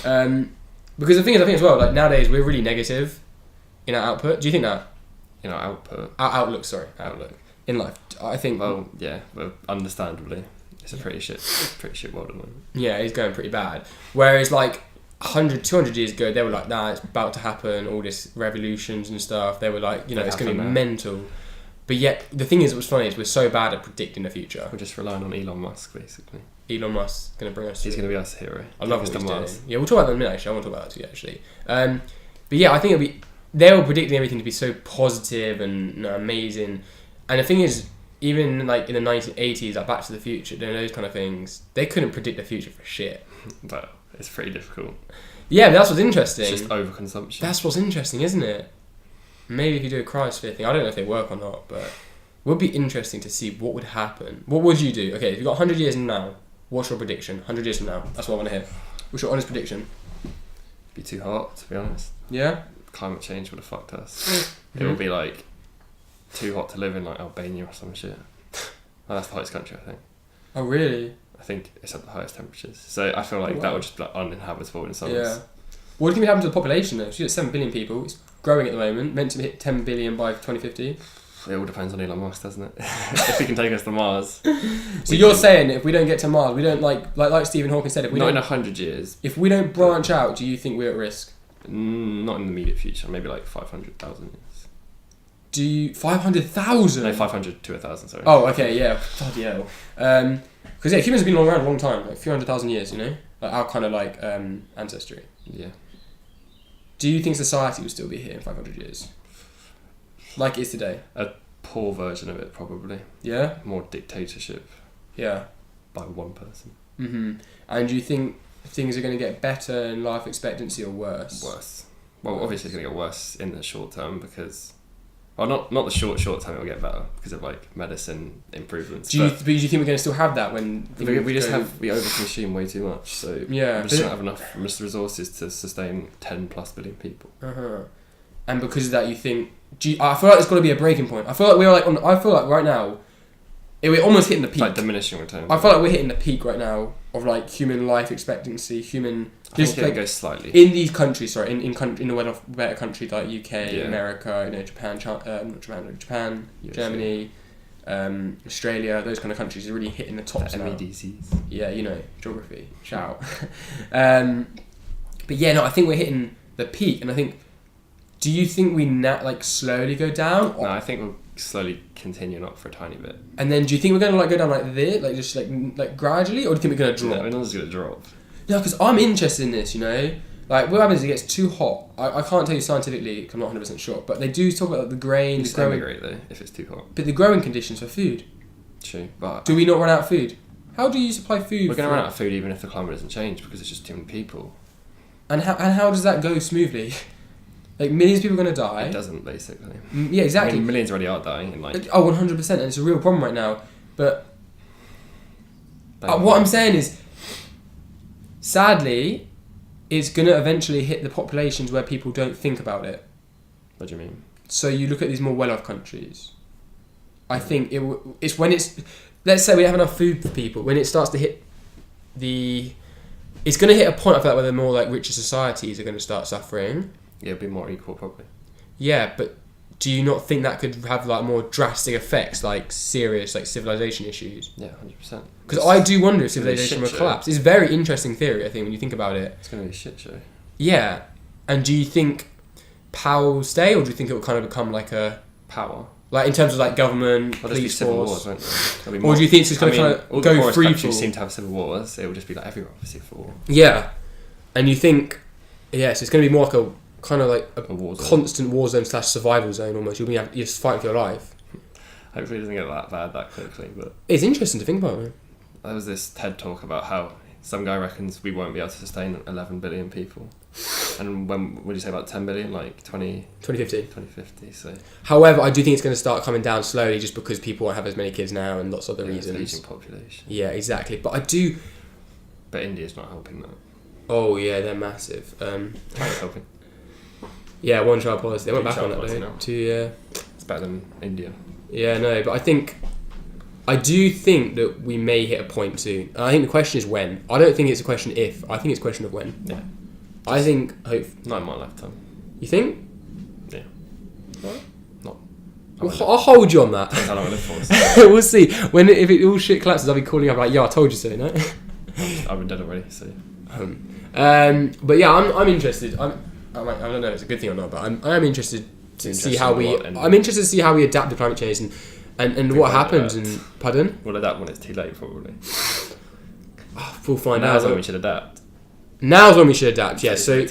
Because the thing is, I think as well, like nowadays we're really negative in our output. Do you think that? In our output? Our outlook, sorry. Outlook. In life. I think... Well, yeah, well, understandably. It's a pretty shit world at the moment. Yeah, it's going pretty bad. Whereas like 100, 200 years ago, they were like, nah, it's about to happen, all this revolutions and stuff. They were like, you know, it's going to be mental. But yet, the thing is, what's funny is we're so bad at predicting the future. We're just relying on Elon Musk, basically. Elon Musk is going to bring us... He's going to be our hero. I love what he's doing. Yeah, we'll talk about that in a minute, actually. I want to talk about that too, actually. But yeah, I think it'll be... They were predicting everything to be so positive and amazing. And the thing is, even like in the 1980s, like Back to the Future, those kind of things, they couldn't predict the future for shit. But it's pretty difficult. Yeah, but that's what's interesting. It's just overconsumption. That's what's interesting, isn't it? Maybe if you do a cryosphere thing, I don't know if they work or not, but it would be interesting to see what would happen. What would you do? Okay, if you've got 100 years from now, what's your prediction? 100 years from now, that's what I want to hear. What's your honest prediction? It'd be too hot, to be honest. Yeah? Climate change would have fucked us. It would be like too hot to live in like Albania or some shit. Well, that's the hottest country, I think. Oh, really? I think it's at the highest temperatures. So I feel like that would just be like uninhabitable in summers. Yeah. What do you think would happen to the population though? So you got 7 billion people, it's growing at the moment, meant to hit 10 billion by 2050. It all depends on Elon Musk, doesn't it? If he can take us to Mars. So you're saying if we don't get to Mars, we don't like Stephen Hawking said, if we not don't, in 100 years. If we don't branch out, do you think we're at risk? Not in the immediate future, maybe like 500,000 years. Do you 500,000? No, 500 to 1,000. Sorry. Oh, okay, yeah. Bloody hell. Because yeah, humans have been around a long time, like a few 100,000 years. You know, like our kind of like ancestry. Yeah. Do you think society will still be here in 500 years, like it is today? A poor version of it, probably. Yeah. More dictatorship. Yeah. By one person. And do you think things are going to get better in life expectancy or worse? Worse. Well, obviously it's going to get worse in the short term because... Well, not the short term, it'll get better because of like medicine improvements. Do you think we're going to still have that when... We overconsume way too much, so yeah, we just don't have enough resources to sustain 10 plus billion people. And because of that you think... I feel like there's got to be a breaking point. I feel like we're like I feel like right now, we're almost hitting the peak. Like diminishing returns. I feel like we're hitting the peak right now of like human life expectancy, I think it goes slightly. In these countries, sorry, in the better countries like UK, America, you know, Japan, Germany, Australia, those kind of countries are really hitting the tops now. MEDCs. Yeah, you know, geography. Shout. But yeah, no, I think we're hitting the peak, and I think. Do you think we like slowly go down? No, I think we'll slowly continue up for a tiny bit. And then do you think we're going to like go down like this, like just like gradually, or do you think we're going to drop? No, we're not just going to drop. No, because I'm interested in this, you know. Like, what happens is it gets too hot. I can't tell you scientifically, because I'm not 100% sure, but they do talk about like, the grain... It's emigrate though, if it's too hot. But the growing conditions for food. True, but... Do we not run out of food? How do you supply food? We're going to run out of food even if the climate doesn't change, because it's just too many people. And how does that go smoothly? Like, millions of people are going to die. It doesn't, basically. Yeah, exactly. I mean, millions already are dying. And like... Oh, 100%, and it's a real problem right now. But what I'm saying is, sadly, it's going to eventually hit the populations where people don't think about it. What do you mean? So you look at these more well-off countries. I think it's when it's... Let's say we have enough food for people. When it starts to hit the... It's going to hit a point, I feel like, where the more like richer societies are going to start suffering. Yeah, it'll be more equal, probably. Yeah, but do you not think that could have like more drastic effects, like serious like civilization issues? Yeah, 100%. Because I do wonder if civilization will collapse. It's a very interesting theory, I think, when you think about it. It's going to be a shit show. Yeah. And do you think power will stay, or do you think it will kind of become like a... Power? Like in terms of like government, police civil force? Wars, won't Or do you think it's just going to all go the poorest free countries for... seem to have civil wars. It will just be like everywhere with civil war. Yeah. And you think... Yeah, so it's going to be more like a... kind of like a war constant war zone / survival zone almost. You're just fighting for your life. Hopefully it doesn't get that bad that quickly, but... It's interesting to think about, man. There was this TED talk about how some guy reckons we won't be able to sustain 11 billion people. And when would you say about 10 billion? Like 2050. 2050, so... However, I do think it's going to start coming down slowly just because people won't have as many kids now and lots of other reasons. It's aging population. Yeah, exactly. But I do... But India's not helping that. Oh, yeah, they're massive. China's helping. Yeah, one child policy. They went back on that policy though. now. It's better than India. Yeah, no, but I do think that we may hit a point soon. And I think the question is when. I don't think it's a question if. I think it's a question of when. Yeah. I think. Not in my lifetime. You think? Yeah. What? Not. I'll hold you on that. That's how long I live for. So. We'll see. If it all shit collapses, I'll be calling you up like, "Yo, I told you so." No. I've been dead already. So. But yeah, I'm interested. I don't know if it's a good thing or not, but I am interested to see how I'm interested to see how we adapt to climate change and what happens. And pardon? We'll adapt when it's too late, probably. We'll find out. Now's when we should adapt. Now's when we should adapt. Yeah. So.